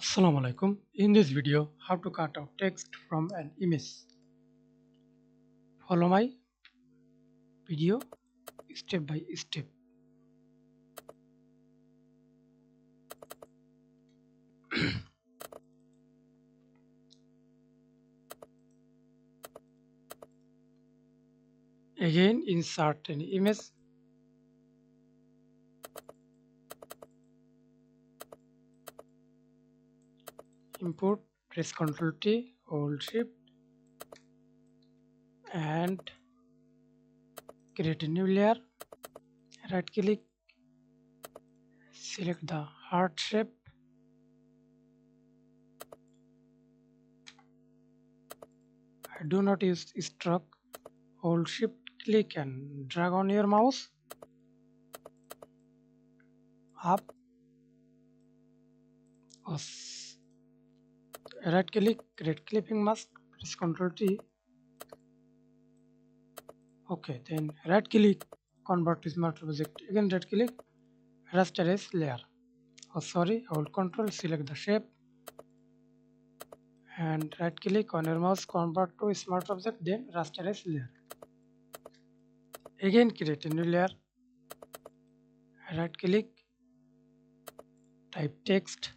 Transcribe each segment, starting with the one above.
Assalamu alaikum. In this video, how to cut out text from an image. Follow my video step by step. Again, insert an image. Import, press Ctrl T, hold Shift, and create a new layer. Right click, select the heart shape. I do not use stroke. Hold Shift, click and drag on your mouse up. Right click, create clipping mask, press Ctrl T. Okay, then right click, convert to smart object. Again right click, rasterize layer. Hold Ctrl, select the shape, and right click on your mouse, convert to smart object, then rasterize layer. Again create a new layer. Right click, type text.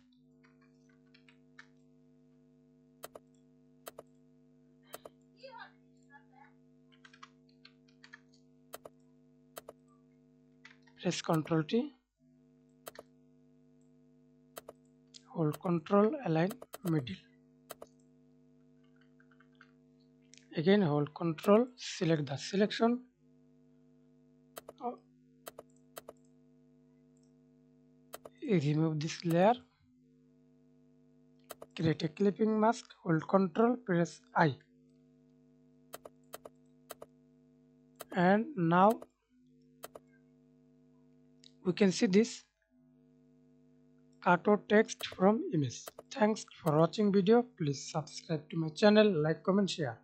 Press Ctrl T. Hold Ctrl, align middle. Again hold Ctrl, select the selection. Remove this layer. Create a clipping mask. Hold Ctrl, press I. And now we can see this cut out text from image. Thanks for watching video. Please subscribe to my channel, like, comment, share.